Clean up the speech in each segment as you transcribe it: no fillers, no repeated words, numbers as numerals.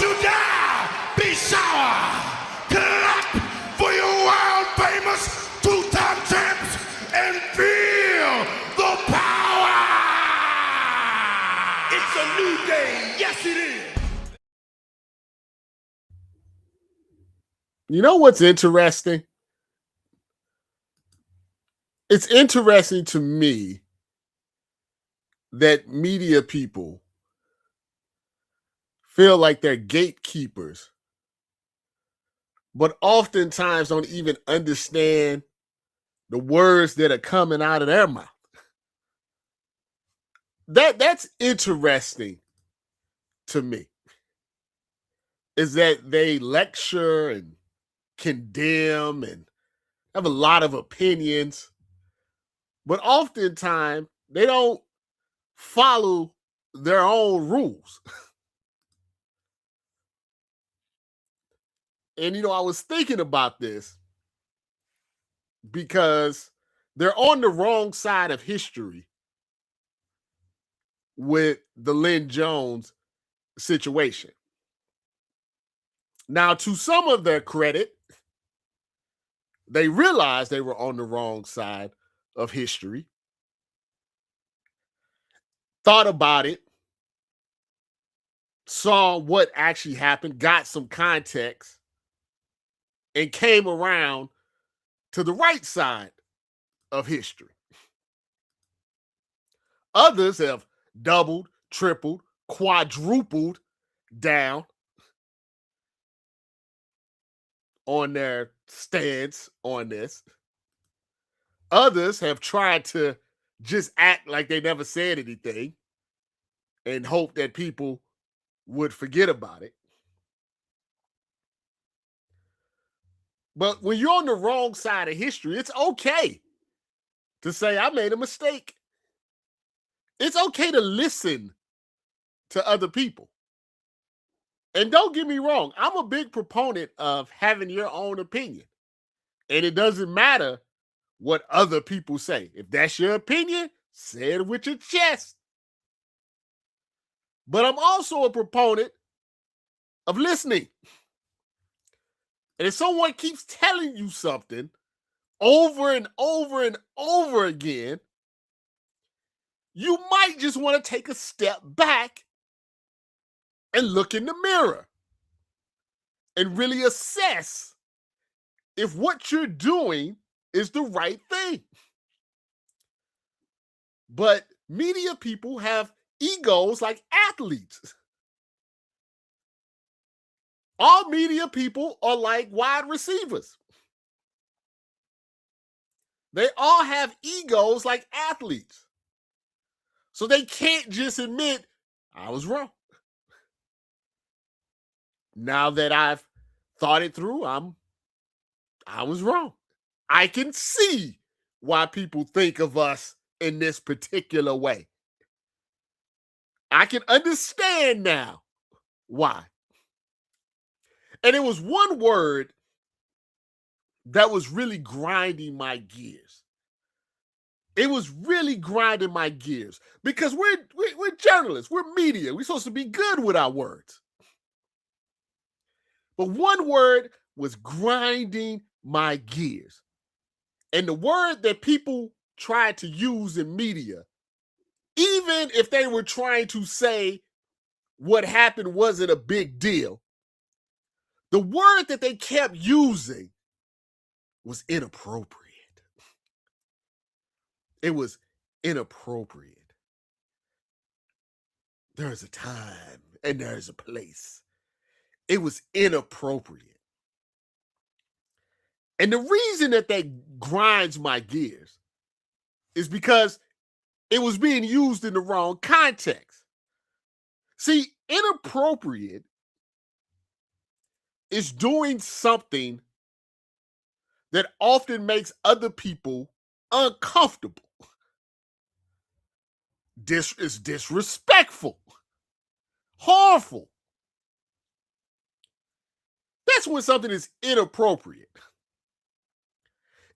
you dare be sour. Clap for your world famous two-time champs and feel the power. It's a new day. Yes, it is. You know what's interesting? It's interesting to me that media people feel like they're gatekeepers, but oftentimes don't even understand the words that are coming out of their mouth. That's interesting to me. Is that they lecture and condemn and have a lot of opinions, but oftentimes they don't follow their own rules. And, I was thinking about this because they're on the wrong side of history with the Lynn Jones situation. Now, to some of their credit, they realized they were on the wrong side of history, thought about it, saw what actually happened, got some context, and came around to the right side of history. Others have doubled, tripled, quadrupled down on their stance on this. Others have tried to just act like they never said anything and hope that people would forget about it. But when you're on the wrong side of history, it's okay to say, I made a mistake. It's okay to listen to other people. And don't get me wrong, I'm a big proponent of having your own opinion. And it doesn't matter what other people say. If that's your opinion, say it with your chest. But I'm also a proponent of listening. And if someone keeps telling you something over and over and over again, you might just want to take a step back and look in the mirror and really assess if what you're doing is the right thing. But media people have egos like athletes. All media people are like wide receivers. They all have egos like athletes. So they can't just admit, I was wrong. Now that I've thought it through, I was wrong. I can see why people think of us in this particular way. I can understand now why. And it was one word that was really grinding my gears. It was really grinding my gears because we're journalists, we're media. We're supposed to be good with our words. But one word was grinding my gears. And the word that people tried to use in media, even if they were trying to say what happened wasn't a big deal, the word that they kept using was inappropriate. It was inappropriate. There's a time and there's a place. It was inappropriate. And the reason that grinds my gears is because it was being used in the wrong context. See, inappropriate is doing something that often makes other people uncomfortable. Is disrespectful, harmful. That's when something is inappropriate.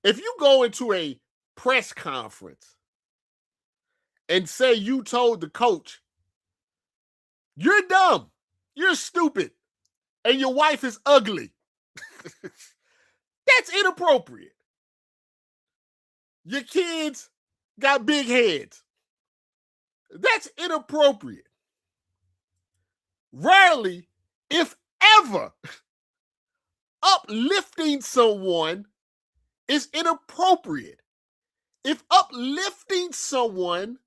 If you go into a press conference and say you told the coach, you're dumb, you're stupid, and your wife is ugly. That's inappropriate. Your kids got big heads. That's inappropriate. Rarely, if ever, uplifting someone is inappropriate. If uplifting someone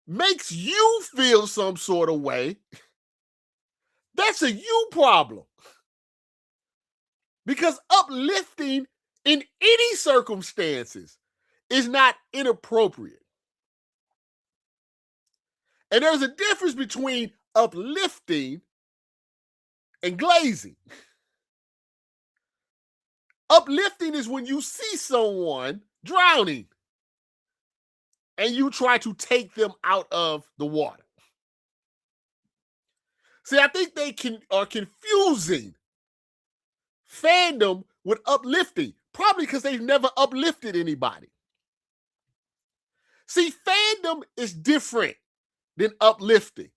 makes you feel some sort of way, that's a you problem. Because uplifting in any circumstances is not inappropriate. And there's a difference between uplifting and glazing. Uplifting is when you see someone drowning and you try to take them out of the water. See, I think they are confusing fandom with uplifting, probably because they've never uplifted anybody. See, fandom is different than uplifting.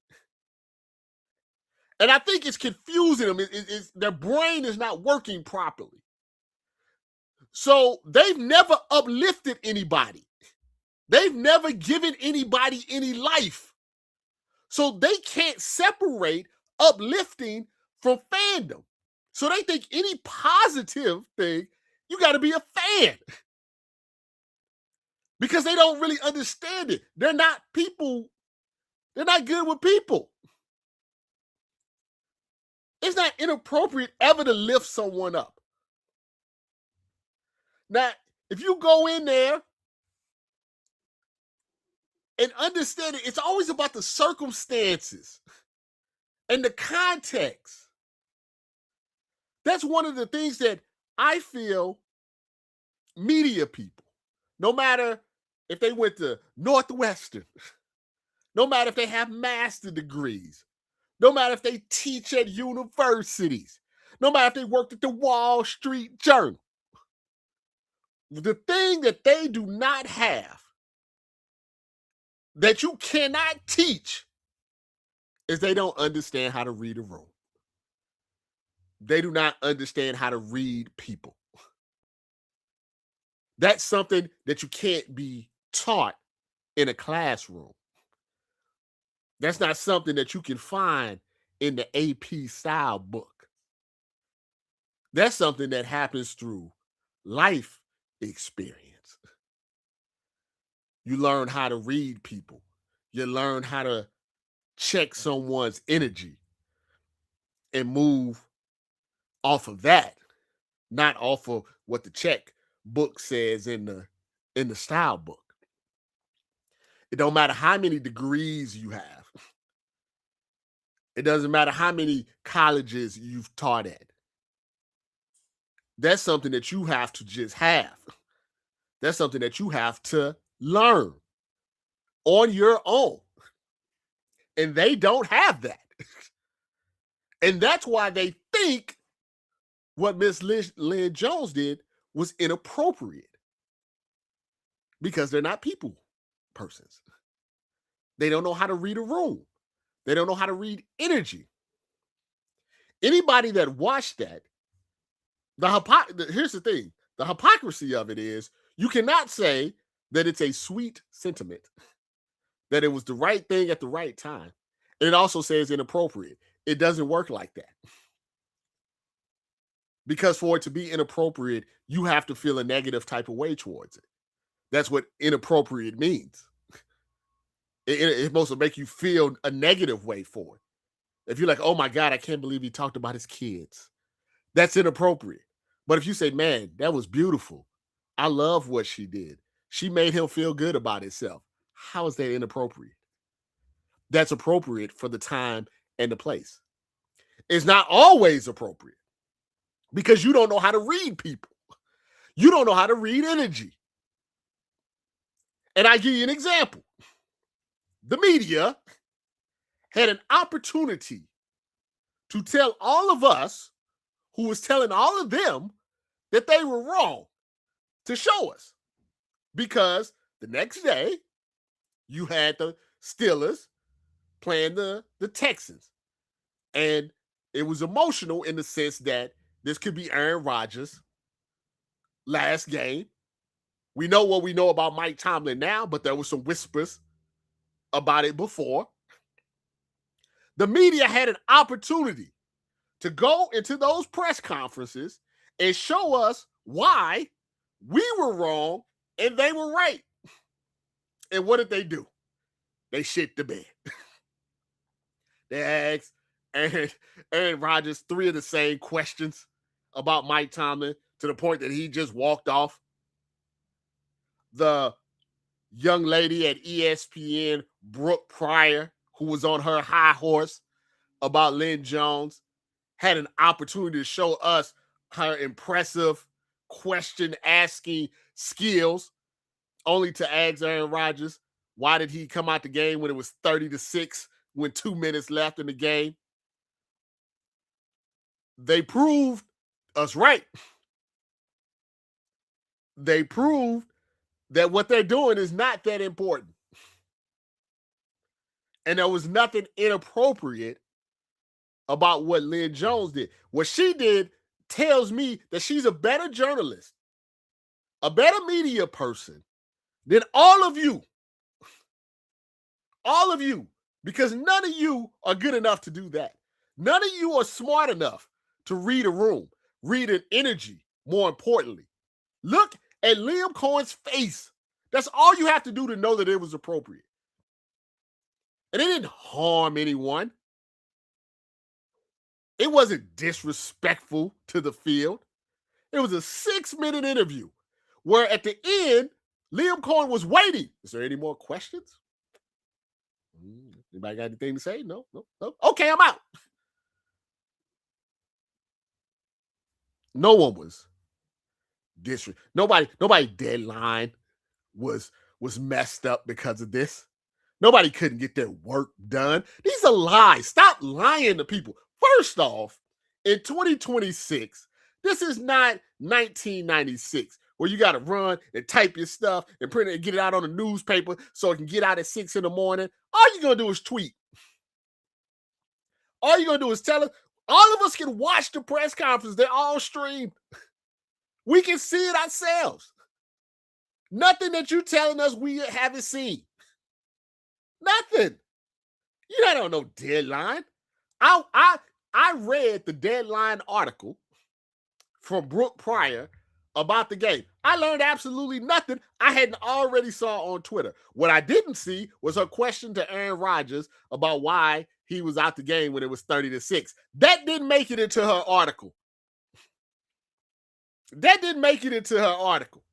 And I think it's confusing them. Their brain is not working properly. So they've never uplifted anybody. They've never given anybody any life. So they can't separate uplifting from fandom. So they think any positive thing, you got to be a fan. Because they don't really understand it. They're not people. They're not good with people. It's not inappropriate ever to lift someone up. Now, if you go in there and understand it, it's always about the circumstances and the context. That's one of the things that I feel media people, no matter if they went to Northwestern, no matter if they have master degrees, no matter if they teach at universities, no matter if they worked at the Wall Street Journal, the thing that they do not have, that you cannot teach, is they don't understand how to read a room. They do not understand how to read people. That's something that you can't be taught in a classroom. That's not something that you can find in the AP style book. That's something that happens through life experience. You learn how to read people. You learn how to check someone's energy and move off of that, not off of what the check book says in the style book. It don't matter how many degrees you have. It doesn't matter how many colleges you've taught at. That's something that you have to just have. That's something that you have to learn on your own. And they don't have that. And that's why they think what Miss Lynn Jones did was inappropriate. Because they're not people persons. They don't know how to read a room. They don't know how to read energy. Anybody that watched that, here's the thing. The hypocrisy of it is you cannot say that it's a sweet sentiment, that it was the right thing at the right time. And it also says inappropriate. It doesn't work like that. Because for it to be inappropriate, you have to feel a negative type of way towards it. That's what inappropriate means. It's supposed to make you feel a negative way for it. If you're like, oh my God, I can't believe he talked about his kids. That's inappropriate. But if you say, man, that was beautiful. I love what she did. She made him feel good about himself. How is that inappropriate? That's appropriate for the time and the place. It's not always appropriate because you don't know how to read people. You don't know how to read energy. And I give you an example. The media had an opportunity to tell all of us who was telling all of them that they were wrong to show us. Because the next day, you had the Steelers playing the Texans. And It was emotional in the sense that this could be Aaron Rodgers' last game. We know what we know about Mike Tomlin now, but there were some whispers about it before. The media had an opportunity to go into those press conferences and show us why we were wrong and they were right. And what did they do? They shit the bed. They asked Aaron Rodgers 3 of the same questions about Mike Tomlin to the point that he just walked off. The young lady at ESPN, Brooke Pryor, who was on her high horse about Lynn Jones, had an opportunity to show us her impressive question asking skills, only to ask Aaron Rodgers, why did he come out the game when it was 30-6 when 2 minutes left in the game? They proved us right. They proved that what they're doing is not that important. And there was nothing inappropriate about what Lynn Jones did. What she did tells me that she's a better journalist, a better media person than all of you. All of you. Because none of you are good enough to do that. None of you are smart enough to read a room, read an energy, more importantly. Look at Liam Cohen's face. That's all you have to do to know that it was appropriate. And it didn't harm anyone. It wasn't disrespectful to the field. It was a 6-minute interview where at the end, Liam Cohen was waiting. Is there any more questions? Anybody got anything to say? No. Okay, I'm out. No one was nobody deadline was messed up because of this. Nobody couldn't get their work done. These are lies. Stop lying to people. First off, in 2026, this is not 1996 where you got to run and type your stuff and print it and get it out on the newspaper so it can get out at 6 in the morning. All you're going to do is tweet. All you're going to do is tell us. All of us can watch the press conference. They're all streamed. We can see it ourselves. Nothing that you're telling us we haven't seen. Nothing. You're not on no deadline. I read the deadline article from Brooke Pryor about the game. I learned absolutely nothing I hadn't already saw on Twitter. What I didn't see was her question to Aaron Rodgers about why he was out the game when it was 30-6. That didn't make it into her article. That didn't make it into her article.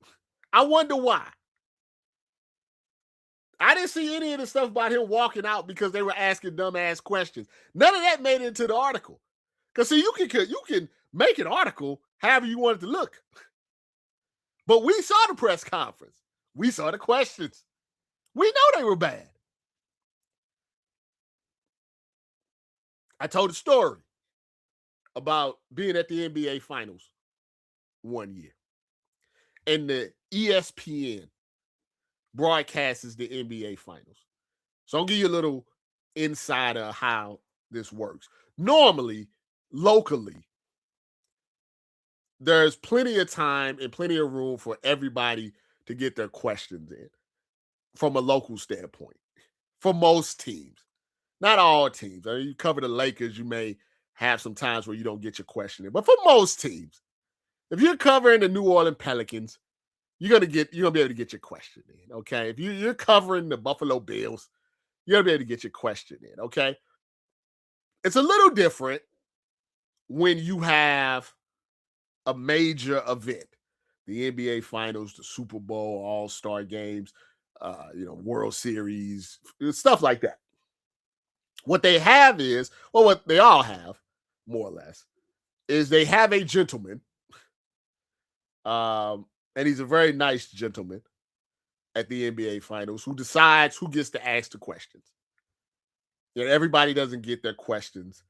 I wonder why. I didn't see any of the stuff about him walking out because they were asking dumbass questions. None of that made it into the article. Because see, you can make an article however you want it to look. But we saw the press conference. We saw the questions. We know they were bad. I told a story about being at the NBA Finals one year. And the ESPN broadcasts the NBA Finals. So I'll give you a little insight of how this works. Normally, locally, there's plenty of time and plenty of room for everybody to get their questions in from a local standpoint for most teams. Not all teams. I mean, you cover the Lakers, you may have some times where you don't get your question in. But for most teams, if you're covering the New Orleans Pelicans, you're gonna be able to get your question in. Okay. If you're covering the Buffalo Bills, you're gonna be able to get your question in. Okay. It's a little different when you have a major event, the NBA Finals, the Super Bowl, All-Star games, World Series, stuff like that. What they have is, well, what they all have, more or less, is they have a gentleman, and he's a very nice gentleman at the NBA Finals who decides who gets to ask the questions. Everybody doesn't get their questions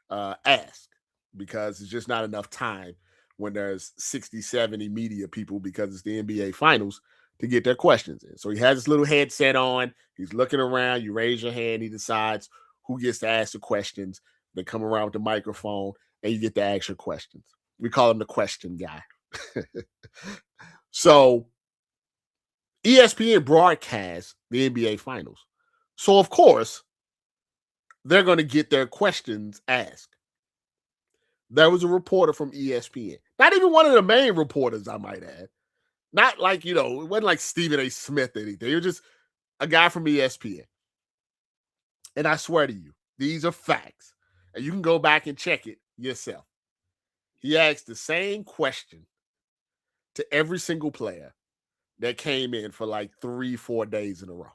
asked because it's just not enough time when there's 60, 70 media people because it's the NBA Finals to get their questions in. So he has his little headset on. He's looking around. You raise your hand. He decides who gets to ask the questions. They come around with the microphone and you get to ask your questions. We call him the question guy. So ESPN broadcasts the NBA Finals. So, of course, they're going to get their questions asked. There was a reporter from ESPN, not even one of the main reporters, I might add. Not like, it wasn't like Stephen A. Smith or anything. It was just a guy from ESPN. And I swear to you, these are facts. And you can go back and check it yourself. He asked the same question to every single player that came in for like 3-4 days in a row.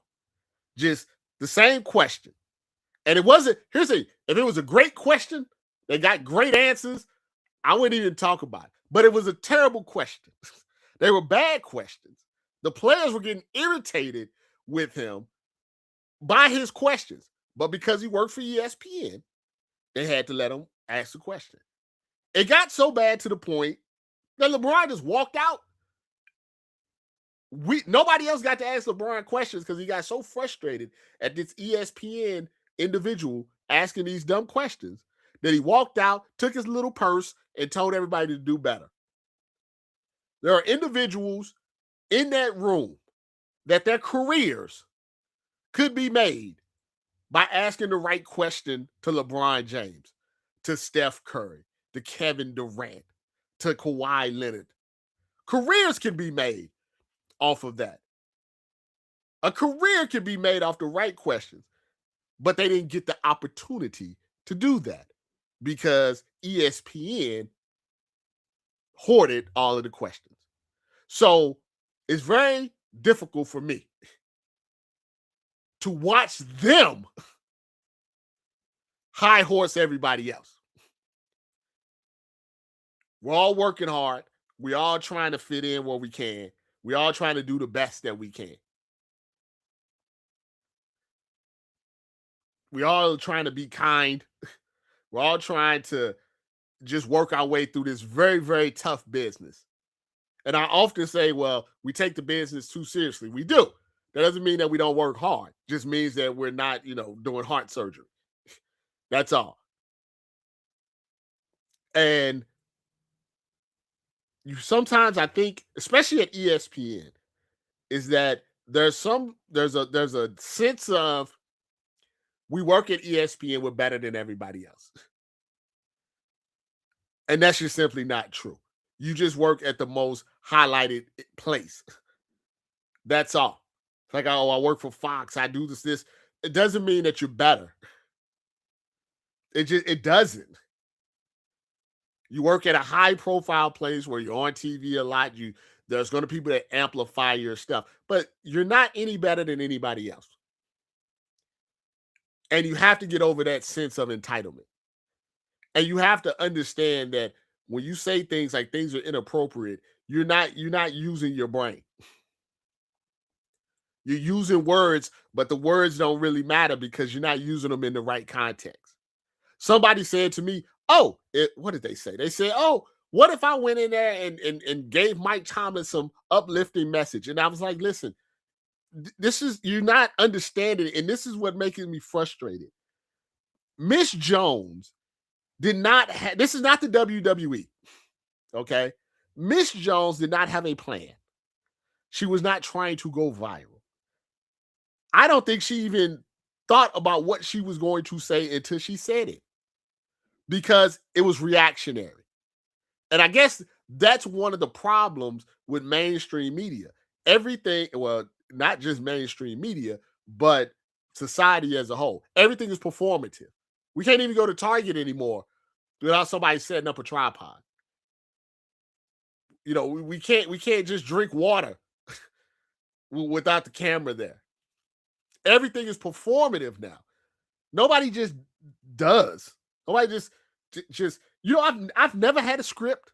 Just the same question. And it wasn't, here's the thing, if it was a great question, they got great answers, I wouldn't even talk about it. But it was a terrible question. They were bad questions. The players were getting irritated with him by his questions. But because he worked for ESPN, they had to let him ask the question. It got so bad to the point that LeBron just walked out. Nobody else got to ask LeBron questions because he got so frustrated at this ESPN individual asking these dumb questions that he walked out, took his little purse, and told everybody to do better. There are individuals in that room that their careers could be made by asking the right question to LeBron James, to Steph Curry, to Kevin Durant, to Kawhi Leonard. Careers can be made off of that. A career can be made off the right questions, but they didn't get the opportunity to do that because ESPN hoarded all of the questions. So it's very difficult for me to watch them high horse everybody else. We're all working hard. We're all trying to fit in where we can. We're all trying to do the best that we can. We're all trying to be kind. We're all trying to just work our way through this very, very tough business. And I often say, well, we take the business too seriously. We do. That doesn't mean that we don't work hard. It just means that we're not, doing heart surgery. That's all. And sometimes I think, especially at ESPN, is that there's a sense of we work at ESPN, we're better than everybody else. And that's just simply not true. You just work at the most highlighted place. That's all. It's like, oh, I work for Fox. I do this. It doesn't mean that you're better. It doesn't. You work at a high profile place where you're on TV a lot. There's going to be people that amplify your stuff, but you're not any better than anybody else. And you have to get over that sense of entitlement. And you have to understand that when you say things like things are inappropriate, you're not using your brain. You're using words, but the words don't really matter because you're not using them in the right context. Somebody said to me, what did they say? They said, what if I went in there and gave Mike Tomlin some uplifting message? And I was like, listen, you're not understanding, and this is what makes me frustrated. Miss Jones did not have, this is not the WWE, okay? Miss Jones did not have a plan. She was not trying to go viral. I don't think she even thought about what she was going to say until she said it because it was reactionary. And I guess that's one of the problems with mainstream media. Everything, well, not just mainstream media, but society as a whole. Everything is performative. We can't even go to Target anymore without somebody setting up a tripod. We can't just drink water without the camera there. Everything is performative now. Nobody just does. Nobody just I've never had a script.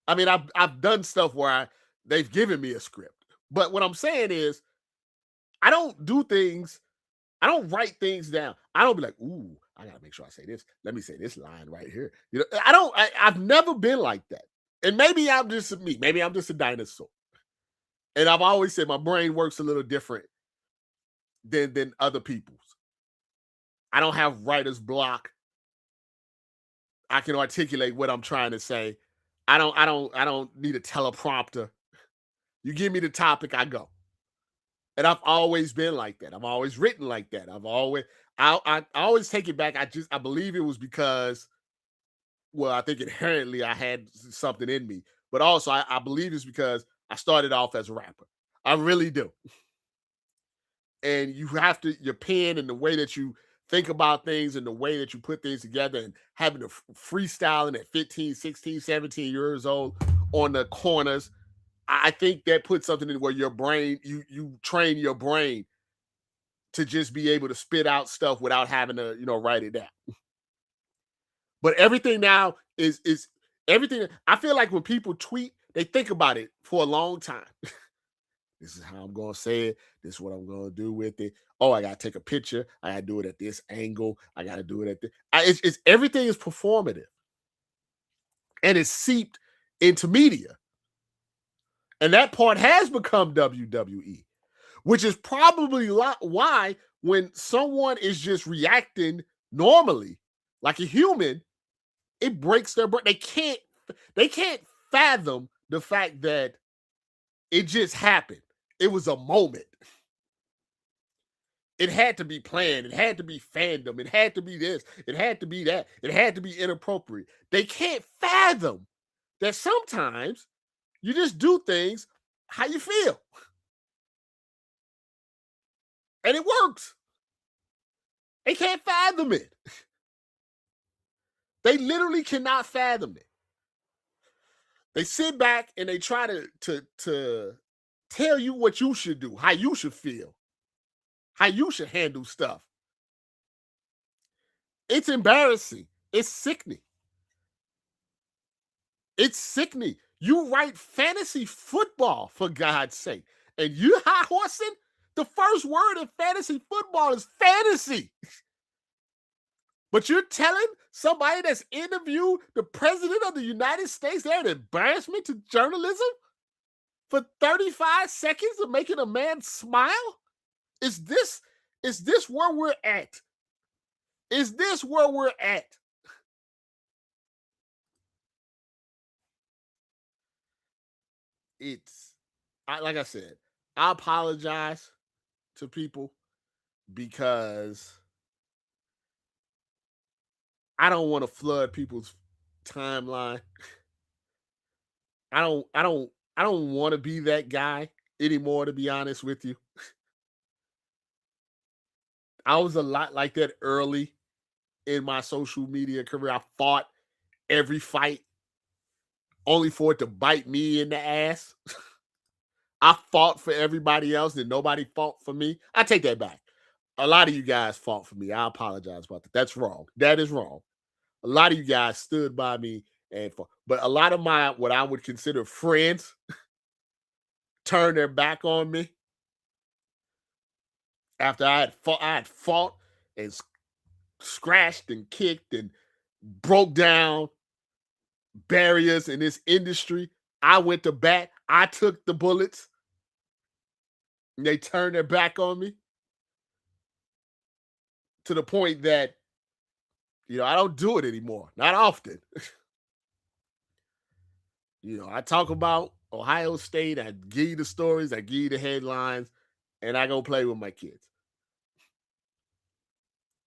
I mean, I've done stuff where they've given me a script. But what I'm saying is, I don't write things down. I don't be like, ooh, I gotta make sure I say this. Let me say this line right here. I've never been like that. And maybe I'm just me. Maybe I'm just a dinosaur. And I've always said my brain works a little different than other people's. I don't have writer's block. I can articulate what I'm trying to say. I don't need a teleprompter. You give me the topic, I go. And I've always been like that. I've always written like that. I always take it back. I believe it was because, well, I think inherently I had something in me, but also I believe it's because I started off as a rapper. I really do. And you have to, your pen and the way that you think about things and the way that you put things together and having the freestyling at 15, 16, 17 years old on the corners, I think that puts something in where your brain, you train your brain to just be able to spit out stuff without having to, write it down. But everything now is everything. I feel like when people tweet, they think about it for a long time. This is how I'm gonna say it. This is what I'm gonna do with it. Oh, I gotta take a picture. I gotta do it at this angle. I gotta do it at this. It's everything is performative, and it's seeped into media, and that part has become WWE, which is probably why when someone is just reacting normally, like a human, it breaks their brain. They can't fathom the fact that it just happened. It was a moment. It had to be planned. It had to be fandom. It had to be this. It had to be that. It had to be inappropriate. They can't fathom that sometimes you just do things how you feel. And it works. They can't fathom it. They literally cannot fathom it. They sit back and they try to tell you what you should do, how you should feel, how you should handle stuff. It's embarrassing. It's sickening. It's sickening. You write fantasy football, for God's sake, and you high horsing. The first word in fantasy football is fantasy. But you're telling somebody that's interviewed the president of the United States they're an embarrassment to journalism for 35 seconds of making a man smile? Is this where we're at? Is this where we're at? Like I said, I apologize to people because I don't want to flood people's timeline. I don't want to be that guy anymore, to be honest with you. I was a lot like that early in my social media career. I fought every fight only for it to bite me in the ass. I fought for everybody else and nobody fought for me. I take that back. A lot of you guys fought for me. I apologize about that. That's wrong. That is wrong. A lot of you guys stood by me and fought. But a lot of my what I would consider friends turned their back on me after I had fought and scratched and kicked and broke down barriers in this industry. I went to bat. I took the bullets. And they turned their back on me to the point that, I don't do it anymore. Not often. I talk about Ohio State. I give you the stories. I give you the headlines. And I go play with my kids.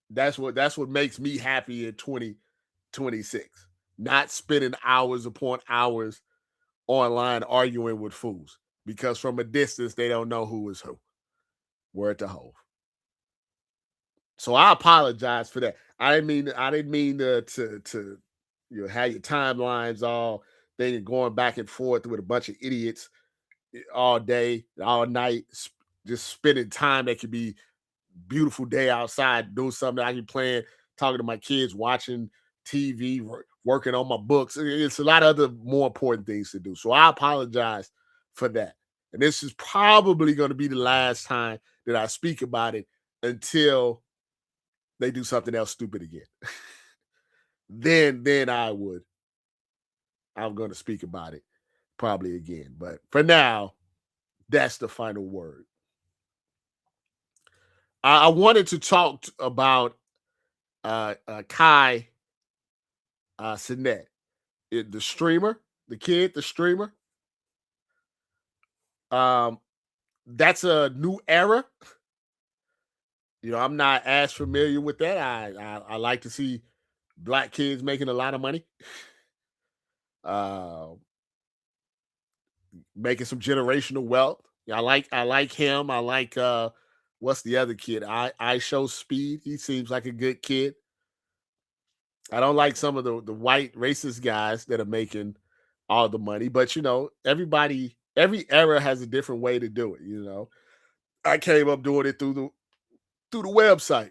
That's what makes me happy in 2026. Not spending hours upon hours online arguing with fools because from a distance they don't know who is who. Word to Hove. So I apologize for that. I didn't mean to have your timelines all thing going back and forth with a bunch of idiots all day, all night, just spending time that could be beautiful day outside, doing something I can playing, talking to my kids, watching TV, working on my books. It's a lot of other more important things to do. So I apologize for that. And this is probably going to be the last time that I speak about it until they do something else stupid again. then I'm going to speak about it probably again. But for now, that's the final word. I wanted to talk about Kai Cenat, the streamer, the streamer. Um, that's a new era. I'm not as familiar with that. I like to see black kids making a lot of money, uh, making some generational wealth. Yeah, I like him. I like what's the other kid? I show speed. He seems like a good kid. I don't like some of the white racist guys that are making all the money, but every era has a different way to do it. I came up doing it through the website.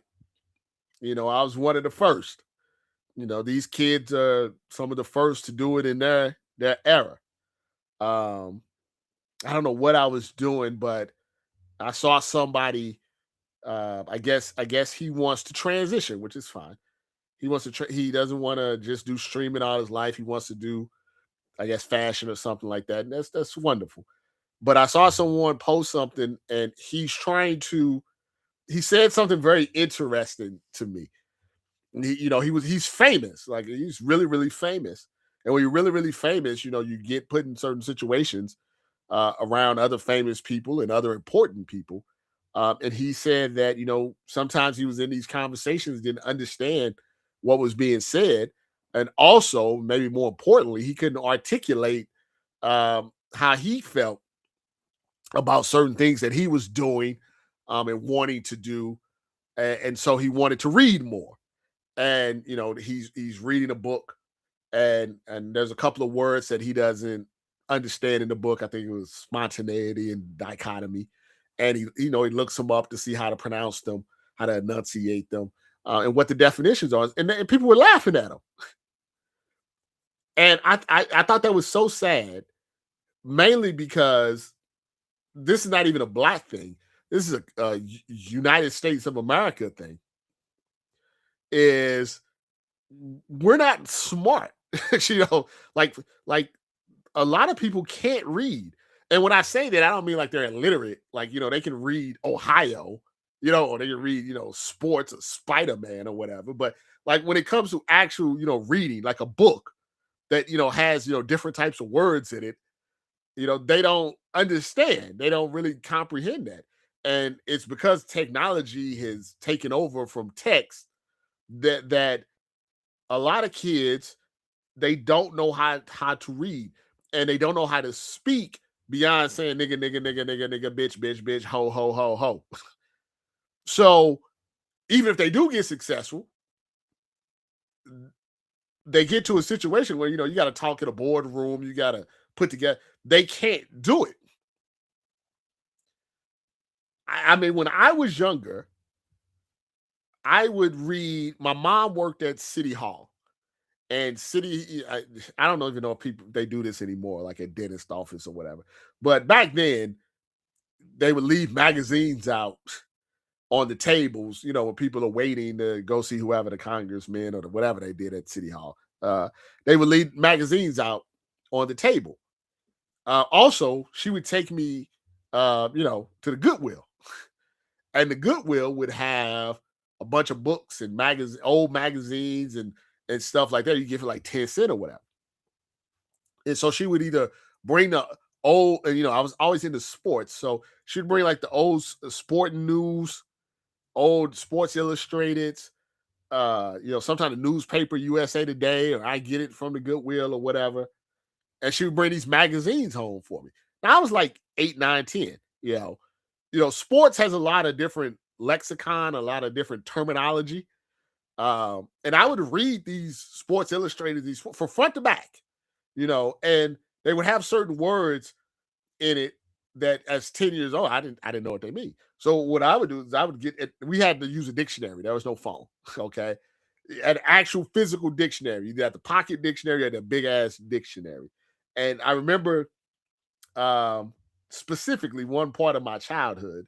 I was one of the first. These kids are some of the first to do it in their era. Um, I don't know what I was doing, but I saw somebody. I guess he wants to transition, which is fine. He doesn't want to just do streaming all his life. He wants to do, I guess, fashion or something like that. And that's wonderful. But I saw someone post something, and he's trying to. He said something very interesting to me. He's famous. Like, he's really, really famous. And when you're really, really famous, you get put in certain situations around other famous people and other important people. And he said that, sometimes he was in these conversations, didn't understand what was being said. And also, maybe more importantly, he couldn't articulate how he felt about certain things that he was doing and wanting to do. And so he wanted to read more. And he's reading a book, and there's a couple of words that he doesn't understand in the book. I think it was spontaneity and dichotomy, and he looks them up to see how to pronounce them, how to enunciate them, and what the definitions are. And people were laughing at him, and I thought that was so sad, mainly because this is not even a black thing. This is a United States of America thing. Is we're not smart. Like a lot of people can't read. And when I say that, I don't mean like they're illiterate. Like, they can read Ohio, or they can read, sports or Spider-Man or whatever. But like when it comes to actual, reading, like a book that, has, different types of words in it, they don't understand. They don't really comprehend that. And it's because technology has taken over from text that a lot of kids, they don't know how to read, and they don't know how to speak beyond saying nigga, nigga, nigga, nigga, nigga, bitch, bitch, bitch, ho, ho, ho, ho. So even if they do get successful, they get to a situation where you got to talk in a boardroom, you got to put together. They can't do it. I mean, when I was younger, I would read. My mom worked at City Hall. And I don't even know if people they do this anymore, like a dentist office or whatever. But back then, they would leave magazines out on the tables, when people are waiting to go see whoever the congressman or whatever they did at City Hall. They would leave magazines out on the table. Also, she would take me, to the Goodwill, and the Goodwill would have a bunch of books and old magazines and stuff like that. You get for like 10 cents or whatever. And so she would either bring the old, I was always into sports. So she'd bring like the old sporting news, old Sports Illustrated, sometimes the newspaper USA Today, or I get it from the Goodwill or whatever. And she would bring these magazines home for me. Now I was like 8, 9, 10. Sports has a lot of different lexicon, a lot of different terminology. And I would read these Sports Illustrated, these from front to back, and they would have certain words in it that as 10 years old, I didn't know what they mean. So what I would do is I would get it. We had to use a dictionary. There was no phone. Okay. An actual physical dictionary. You had the pocket dictionary or the big ass dictionary. And I remember specifically one part of my childhood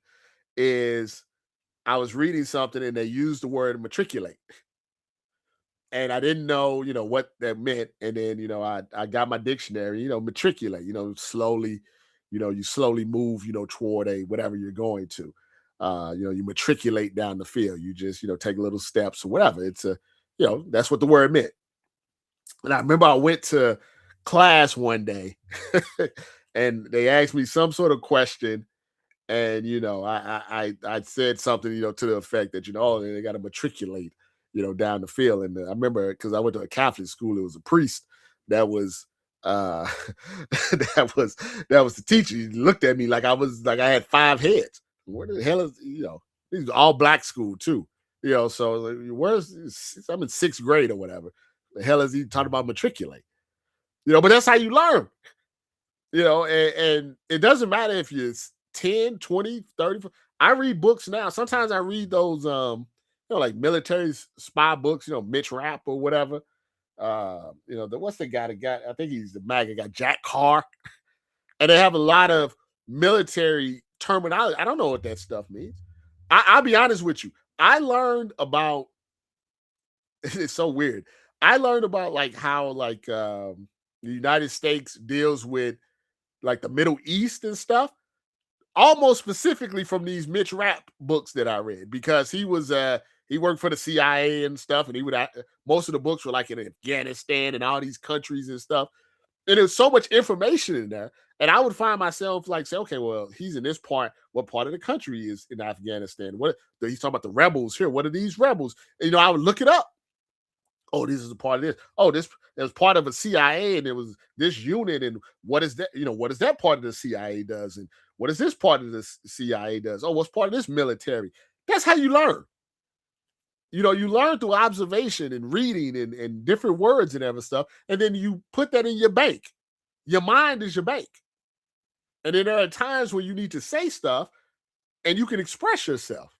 is I was reading something and they used the word matriculate. And I didn't know, what that meant. And then, I got my dictionary, matriculate, slowly, you slowly move, toward a whatever you're going to. you matriculate down the field. You just, take little steps or whatever. It's that's what the word meant. And I remember I went to class one day and they asked me some sort of question. And, I said something, to the effect that, oh, they got to matriculate, down the field. And I remember because I went to a Catholic school, it was a priest that was that was the teacher. He looked at me like I had 5 heads. What the hell is, these are all black school too. So I'm in 6th grade or whatever. The hell is he talking about matriculate? But that's how you learn. And it doesn't matter if you're 10, 20, 30. I read books now. Sometimes I read those like military spy books, Mitch Rapp or whatever. What's the guy that got, I think he's the MAGA guy, Jack Carr. And they have a lot of military terminology. I don't know what that stuff means. I'll be honest with you. I learned about, it's so weird. I learned about like how the United States deals with like the Middle East and stuff, almost specifically from these Mitch Rapp books that I read, because he worked for the CIA and stuff, and most of the books were like in Afghanistan and all these countries and stuff. And there's so much information in there. And I would find myself like, say, okay, well, he's in this part. What part of the country is in Afghanistan? What he's talking about the rebels here. What are these rebels? And, I would look it up. Oh, this is a part of this. Oh, this was part of a CIA, and it was this unit. And what is that? What is that part of the CIA does? And what is this part of the CIA does? Oh, what's part of this military? That's how you learn. You learn through observation and reading and different words and other stuff. And then you put that in your bank. Your mind is your bank. And then there are times where you need to say stuff and you can express yourself.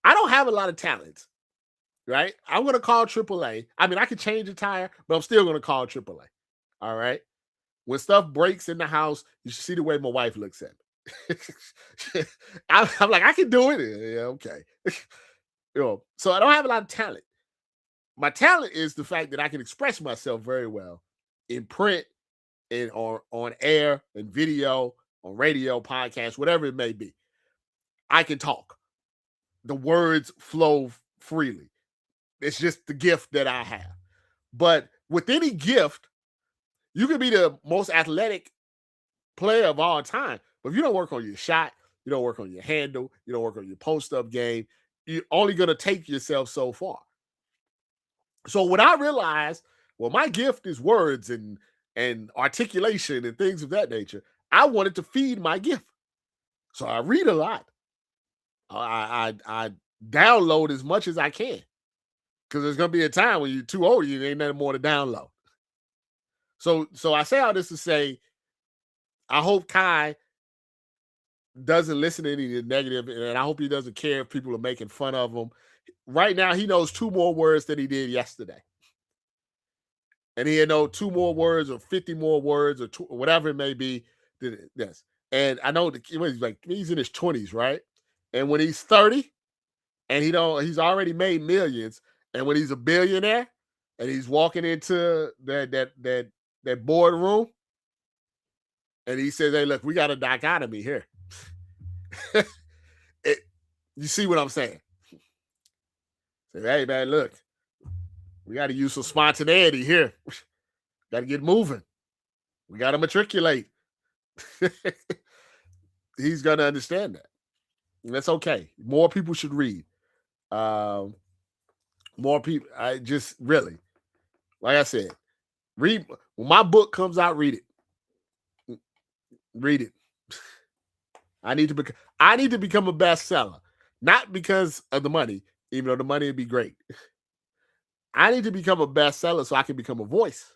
I don't have a lot of talents, right? I'm going to call AAA. I mean, I could change a tire, but I'm still going to call AAA. All right. When stuff breaks in the house, you should see the way my wife looks at me. I'm like, I can do it. Yeah, okay. So I don't have a lot of talent. My talent is the fact that I can express myself very well in print and on air and video, on radio, podcast, whatever it may be. I can talk. The words flow freely. It's just the gift that I have. But with any gift, you can be the most athletic player of all time. But if you don't work on your shot, you don't work on your handle, you don't work on your post-up game, you're only going to take yourself so far. So when I realized, well, my gift is words and articulation and things of that nature, I wanted to feed my gift. So I read a lot. I download as much as I can, because there's going to be a time when you're too old, you ain't nothing more to download. So I say all this to say, I hope Kai doesn't listen to any of the negative, and I hope he doesn't care if people are making fun of him. Right now, he knows 2 more words than he did yesterday. And he know 2 more words or 50 more words or whatever it may be. Yes. And I know he's in his 20s, right? And when he's 30 and he's already made millions, and when he's a billionaire and he's walking into that boardroom and he says, hey, look, we got a dichotomy here. You see what I'm saying? Say, hey, man, look, we got to use some spontaneity here. Got to get moving. We got to matriculate. He's going to understand that. And that's okay. More people should read. More people. I just really, like I said, read. When my book comes out, read it. Read it. I need to become a bestseller, not because of the money, even though the money would be great. I need to become a bestseller so I can become a voice.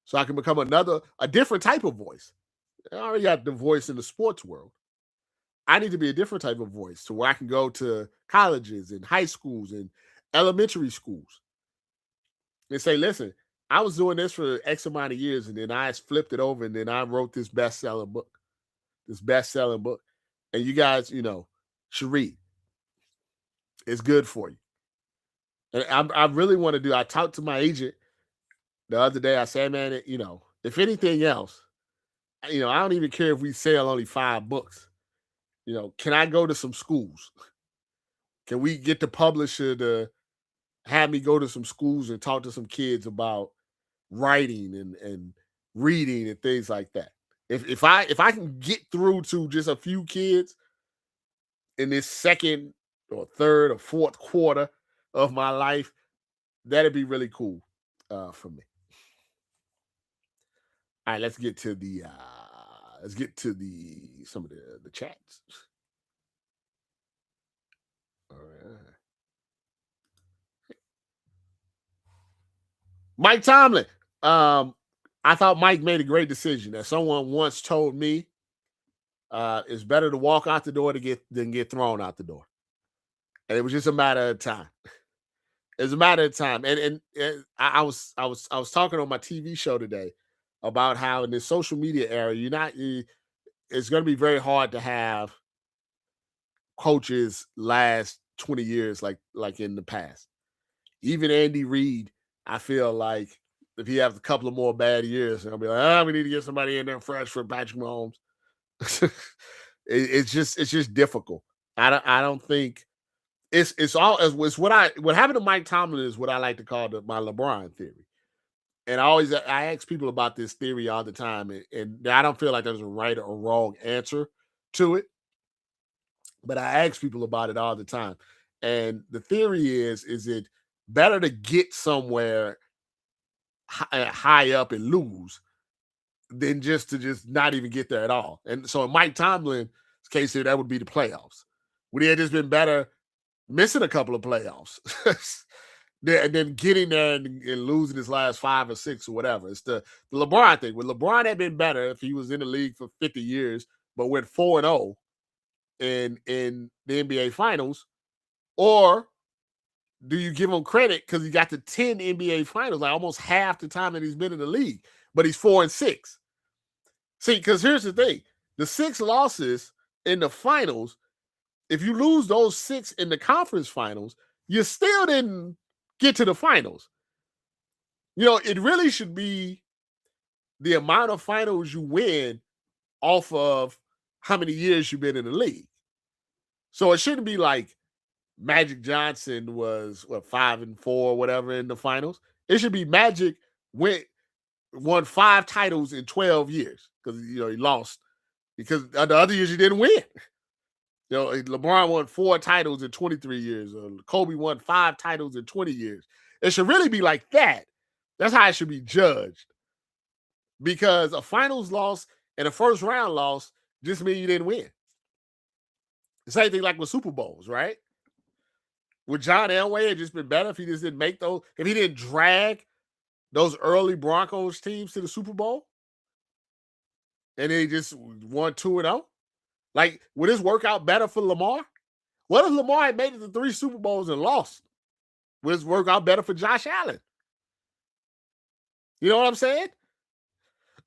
So I can become a different type of voice. I already got the voice in the sports world. I need to be a different type of voice to where I can go to colleges and high schools and elementary schools and say, listen, I was doing this for X amount of years, and then I flipped it over, and then I wrote this best-selling book. And you guys, should read. It's good for you. And I really want to do, I talked to my agent the other day. I said, man, if anything else, I don't even care if we sell only 5 books. can I go to some schools? Can we get the publisher to have me go to some schools and talk to some kids about writing and reading and things like that? If I can get through to just a few kids in this second or third or fourth quarter of my life, that'd be really cool for me. All right, let's get to the some of the chats. All right. Mike Tomlin. I thought Mike made a great decision. As someone once told me, it's better to walk out the door than get thrown out the door. And it was just a matter of time. It's a matter of time. And I was talking on my TV show today about how in this social media era, it's going to be very hard to have coaches last 20 years like in the past. Even Andy Reid, I feel like if he has a couple of more bad years, I'll be like, we need to get somebody in there fresh for Patrick Mahomes. It's just difficult. I don't think it's what happened to Mike Tomlin is what I like to call my LeBron theory. And I ask people about this theory all the time, and I don't feel like there's a right or wrong answer to it. But I ask people about it all the time. And the theory is it better to get somewhere high up and lose than just not even get there at all? And so in Mike Tomlin's case here, that would be the playoffs. Would he have just been better missing a couple of playoffs and then getting there and losing his last 5 or 6 or whatever? It's the LeBron thing. Would LeBron have been better if he was in the league for 50 years but went 4-0 in the NBA Finals? Or do you give him credit because he got to 10 NBA Finals, like almost half the time that he's been in the league, but he's 4-6? See, because here's the thing. The 6 losses in the finals, if you lose those 6 in the conference finals, you still didn't get to the finals. It really should be the amount of finals you win off of how many years you've been in the league. So it shouldn't be like Magic Johnson was 5-4, whatever, in the finals. It should be Magic won 5 titles in 12 years because he lost because the other years he didn't win. LeBron won 4 titles in 23 years. Kobe won 5 titles in 20 years. It should really be like that. That's how it should be judged. Because a finals loss and a first round loss just mean you didn't win. The same thing like with Super Bowls, right? Would John Elway have just been better if he just didn't make those? If he didn't drag those early Broncos teams to the Super Bowl? And then he just won 2-0? Like, would this work out better for Lamar? What if Lamar had made it to 3 Super Bowls and lost? Would this work out better for Josh Allen? You know what I'm saying?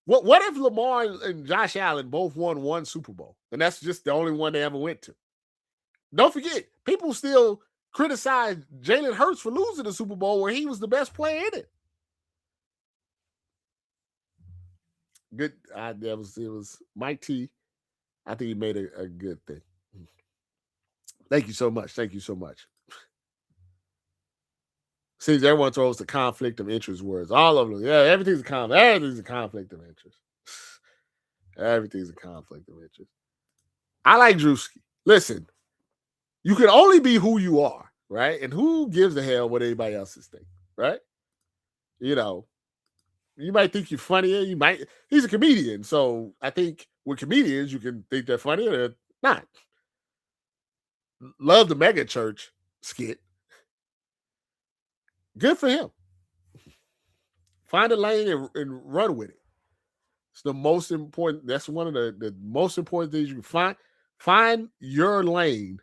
What if Lamar and Josh Allen both won 1 Super Bowl? And that's just the only one they ever went to. Don't forget, people still criticize Jalen Hurts for losing the Super Bowl where he was the best player in it. Good. It was Mike T. I think he made a good thing. Thank you so much. Thank you so much. Seems everyone throws the conflict of interest words. All of them. Yeah, everything's a conflict. Everything's a conflict of interest. Everything's a conflict of interest. I like Drewski. Listen, you can only be who you are, right? And who gives a hell what anybody else is thinking, right? You might think you're funnier. He's a comedian. So I think with comedians, you can think they're funny or they're not. Love the mega church skit. Good for him. Find a lane and run with it. It's the most important. That's one of the most important things you can find. Find your lane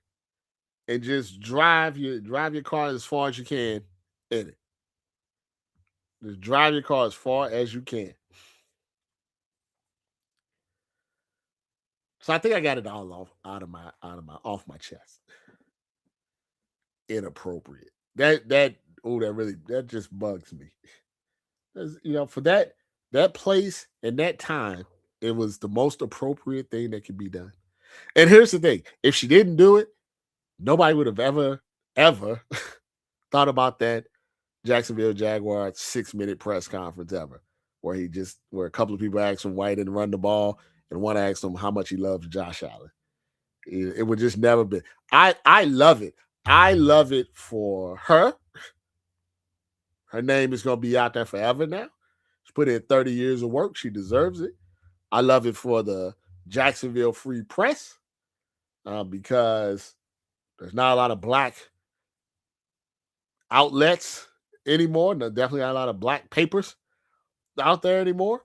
and just drive your car as far as you can in it. Just drive your car as far as you can. So I think I got it all off my chest. Inappropriate. That just bugs me. For that place and that time, it was the most appropriate thing that could be done. And here's the thing: if she didn't do it, nobody would have ever thought about that Jacksonville Jaguars 6-minute press conference ever, where a couple of people asked him why he didn't run the ball, and one asked him how much he loves Josh Allen. It would just never be. I love it. I love it for her. Her name is going to be out there forever now. She's put in 30 years of work. She deserves it. I love it for the Jacksonville Free Press because there's not a lot of black outlets anymore. Definitely not a lot of black papers out there anymore.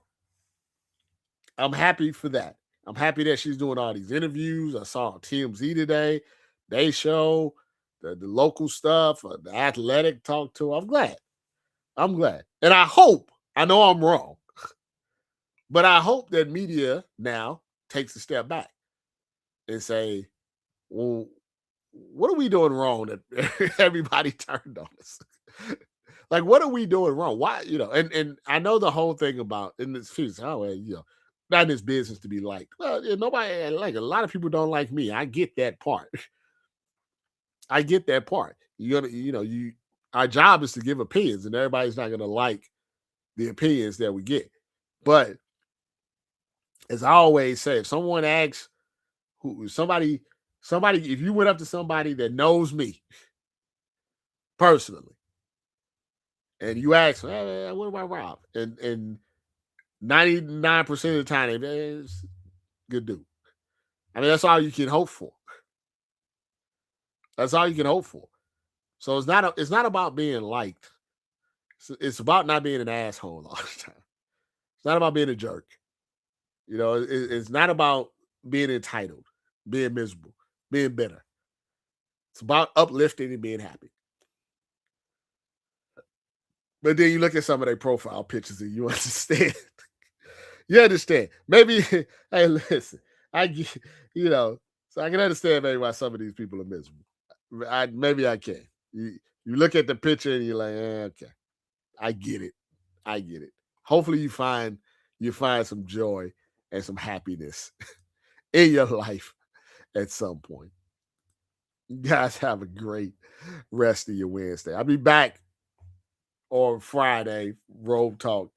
I'm happy for that. I'm happy that she's doing all these interviews. I saw TMZ today. They show the local stuff, the athletic talk to. I'm glad. And I know I'm wrong, but I hope that media now takes a step back and say, well, what are we doing wrong that everybody turned on us? Like, what are we doing wrong? Why, and I know the whole thing about in this piece, not in this business to be liked. Well, nobody like a lot of people don't like me. I get that part. Our job is to give opinions, and everybody's not gonna like the opinions that we get. But as I always say, if someone asks somebody, if you went up to somebody that knows me personally, and you ask, hey, what about Rob? And 99% of the time, it's good dude. I mean, that's all you can hope for. That's all you can hope for. So it's not about being liked. It's about not being an asshole all the time. It's not about being a jerk. It's not about being entitled, being miserable, being bitter. It's about uplifting and being happy. But then you look at some of their profile pictures and you understand. You understand. Maybe, hey, listen, so I can understand maybe why some of these people are miserable. Maybe I can. You look at the picture and you're like, okay, I get it. Hopefully you find some joy and some happiness in your life at some point. You guys have a great rest of your Wednesday. I'll be back on Friday, Road Talk